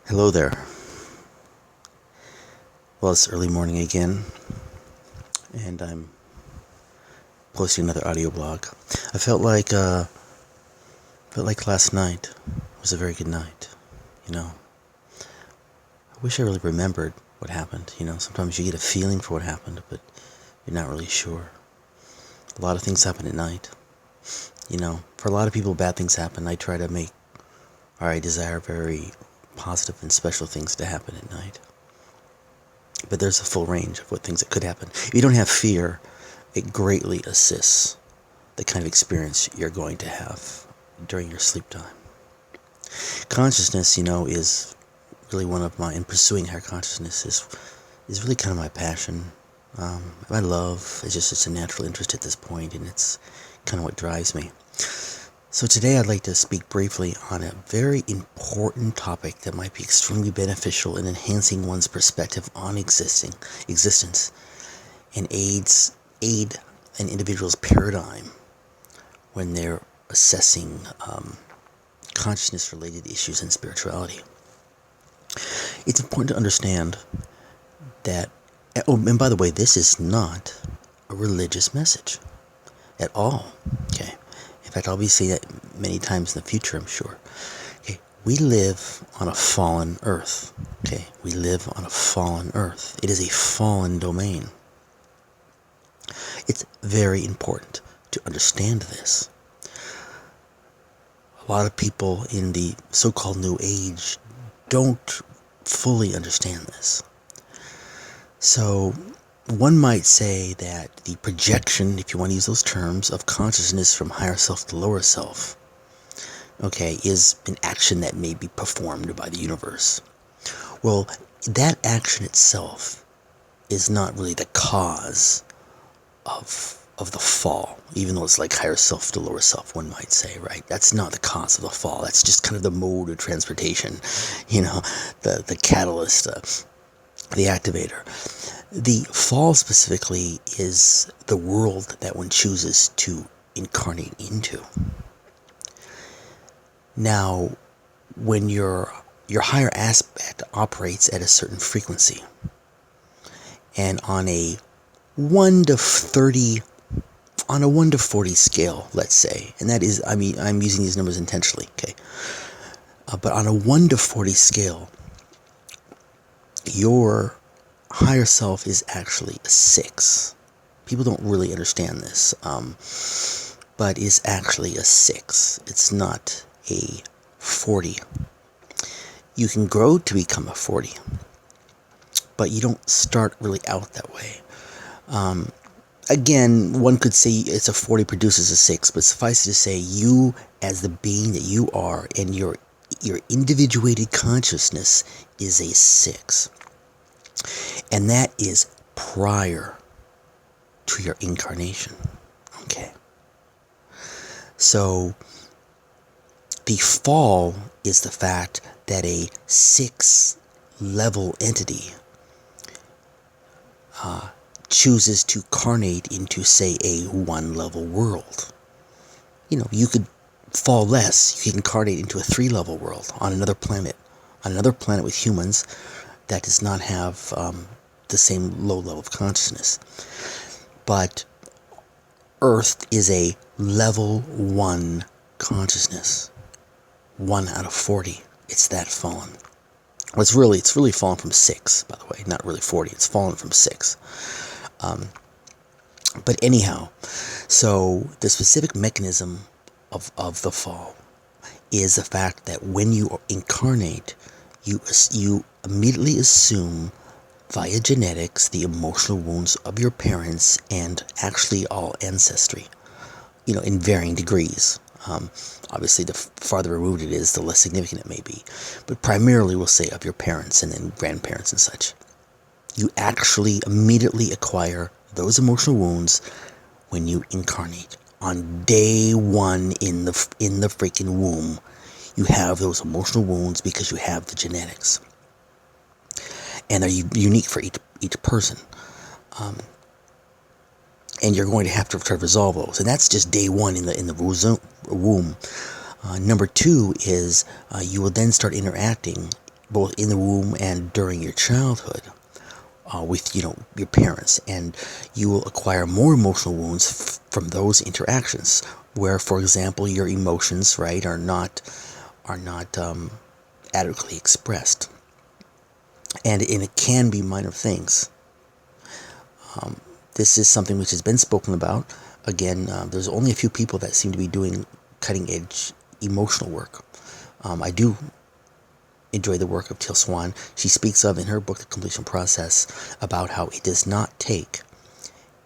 Hello there. Well, it's early morning again, and I'm posting another audio blog. I felt like last night was a very good night. I wish I really remembered what happened. Sometimes you get a feeling for what happened, but you're not really sure. A lot of things happen at night. For a lot of people, bad things happen. I try to make, or I desire very positive and special things to happen at night. But there's a full range of what things that could happen. If you don't have fear, it greatly assists the kind of experience you're going to have during your sleep time. Consciousness, is really one of my, in pursuing higher consciousness is really kind of my passion. My love is just a natural interest at this point, and it's kind of what drives me. So today I'd like to speak briefly on a very important topic that might be extremely beneficial in enhancing one's perspective on existence and aid an individual's paradigm when they're assessing consciousness-related issues in spirituality. It's important to understand that, and by the way, this is not a religious message at all, okay? In fact, I'll be saying that many times in the future, I'm sure. Okay, we live on a fallen earth. Okay, we live on a fallen earth. It is a fallen domain. It's very important to understand this. A lot of people in the so-called New Age don't fully understand this. So one might say that the projection, if you want to use those terms, of consciousness from higher self to lower self, okay, is an action that may be performed by the universe. Well, that action itself is not really the cause of the fall, even though it's like higher self to lower self, one might say, right? That's not the cause of the fall. That's just kind of the mode of transportation, the catalyst, the activator. The fall specifically is the world that one chooses to incarnate into. Now, when your higher aspect operates at a certain frequency, and on a 1 to 30, on a 1 to 40 scale, let's say, and that is, I'm using these numbers intentionally, okay? But on a 1 to 40 scale, your higher self is actually a 6. People don't really understand this, but it's actually a 6. It's not a 40. You can grow to become a 40, but you don't start really out that way. Again, one could say it's a 40 produces a 6, but suffice it to say, you as the being that you are and your individuated consciousness is a 6. And that is prior to your incarnation. Okay. So the fall is the fact that a 6-level entity chooses to carnate into, say, a 1-level world. You could fall less. You can incarnate into a 3-level world on another planet with humans that does not have the same low level of consciousness. But Earth is a level 1 consciousness. 1 out of 40. It's that fallen. Well, it's really fallen from 6, by the way. Not really 40. It's fallen from 6. But anyhow, so the specific mechanism of the fall is the fact that when you incarnate, you immediately assume via genetics the emotional wounds of your parents and actually all ancestry, in varying degrees. Obviously, the farther removed it is, the less significant it may be. But primarily, we'll say of your parents and then grandparents and such. You actually immediately acquire those emotional wounds when you incarnate. On day 1 in the freaking womb, you have those emotional wounds because you have the genetics. And they're unique for each person. And you're going to have to resolve those. And that's just day 1 in the womb. Number 2 is you will then start interacting both in the womb and during your childhood, with your parents, and you will acquire more emotional wounds from those interactions, where, for example, your emotions, right, are not adequately expressed, and it can be minor things. This is something which has been spoken about. Again, there's only a few people that seem to be doing cutting edge emotional work. I do enjoy the work of Teal Swan. She speaks of, in her book, The Completion Process, about how it does not take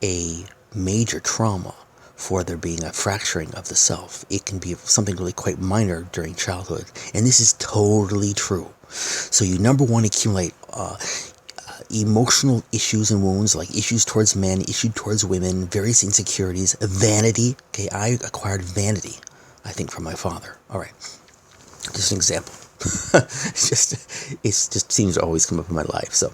a major trauma for there being a fracturing of the self. It can be something really quite minor during childhood. And this is totally true. So you, number one, accumulate emotional issues and wounds, like issues towards men, issues towards women, various insecurities, vanity. Okay, I acquired vanity, I think, from my father. All right, just an example. it just seems to always come up in my life. So,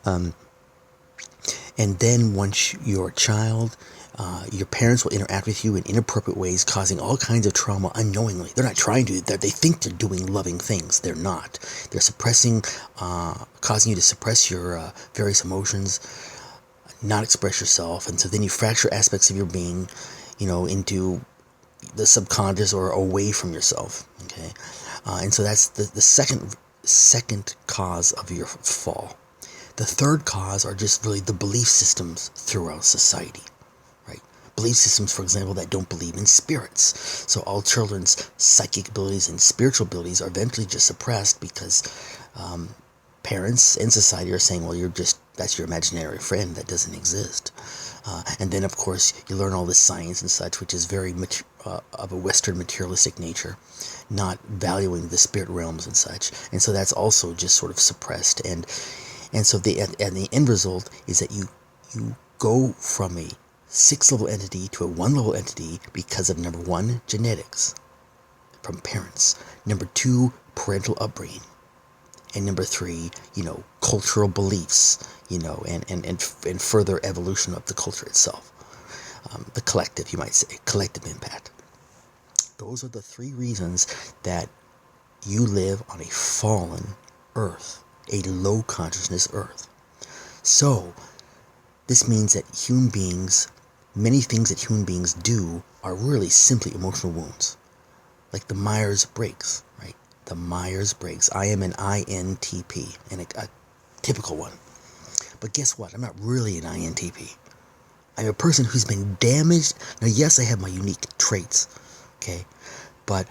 and then once you're a child, your parents will interact with you in inappropriate ways, causing all kinds of trauma unknowingly. They're not trying to. They think they're doing loving things. They're not. They're suppressing, causing you to suppress your various emotions, not express yourself, and so then you fracture aspects of your being, into the subconscious or away from yourself. Okay, and so that's the second cause of your fall. The third cause are just really the belief systems throughout society. Belief systems, for example, that don't believe in spirits. So all children's psychic abilities and spiritual abilities are eventually just suppressed because parents and society are saying, well, that's your imaginary friend that doesn't exist. And then, of course, you learn all this science and such, which is very of a Western materialistic nature, not valuing the spirit realms and such. And so that's also just sort of suppressed. And so the end result is that you go from a 6-level entity to a 1-level entity because of, number 1, genetics from parents, number 2, parental upbringing, and number 3, cultural beliefs, and further evolution of the culture itself. The collective, you might say, collective impact. Those are the 3 reasons that you live on a fallen earth, a low consciousness earth. So this means that many things that human beings do are really simply emotional wounds. Like the Myers-Briggs, right? The Myers-Briggs. I am an INTP, and a typical one. But guess what? I'm not really an INTP. I'm a person who's been damaged. Now, yes, I have my unique traits, okay? But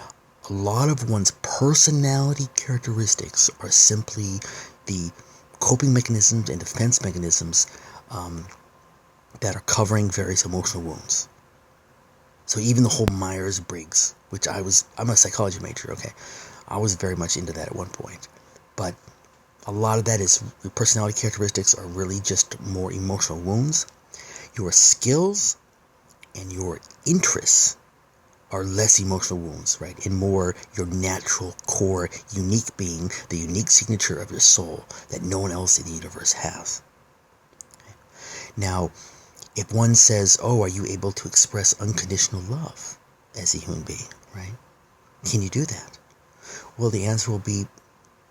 a lot of one's personality characteristics are simply the coping mechanisms and defense mechanisms that are covering various emotional wounds. So even the whole Myers-Briggs, which I'm a psychology major, okay? I was very much into that at one point. But a lot of that is, your personality characteristics are really just more emotional wounds. Your skills and your interests are less emotional wounds, right? And more your natural core, unique being, the unique signature of your soul that no one else in the universe has. Okay? Now, if one says, oh, are you able to express unconditional love as a human being, right? Can you do that? Well, the answer will be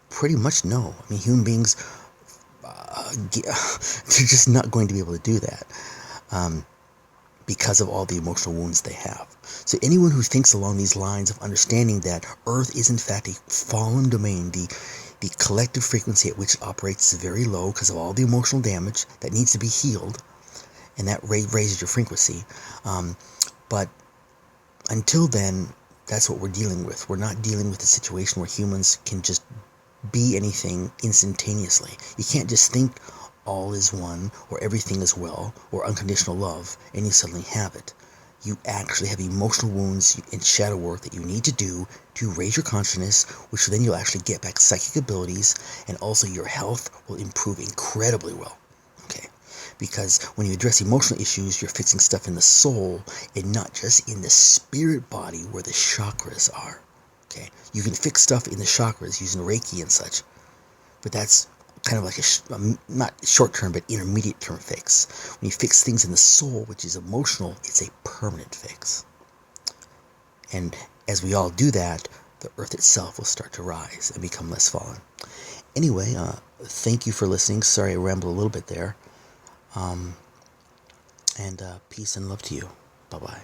pretty much no. I mean, human beings, they're just not going to be able to do that because of all the emotional wounds they have. So anyone who thinks along these lines of understanding that Earth is in fact a fallen domain, the collective frequency at which it operates is very low because of all the emotional damage that needs to be healed, and that raises your frequency. But until then, that's what we're dealing with. We're not dealing with a situation where humans can just be anything instantaneously. You can't just think all is one, or everything is well, or unconditional love, and you suddenly have it. You actually have emotional wounds and shadow work that you need to do to raise your consciousness, which then you'll actually get back psychic abilities, and also your health will improve incredibly well. Okay? Because when you address emotional issues, you're fixing stuff in the soul and not just in the spirit body where the chakras are. Okay? You can fix stuff in the chakras using Reiki and such, but that's kind of like a not short-term but intermediate-term fix. When you fix things in the soul, which is emotional, it's a permanent fix. And as we all do that, the earth itself will start to rise and become less fallen. Anyway, thank you for listening. Sorry I rambled a little bit there. And peace and love to you. Bye-bye.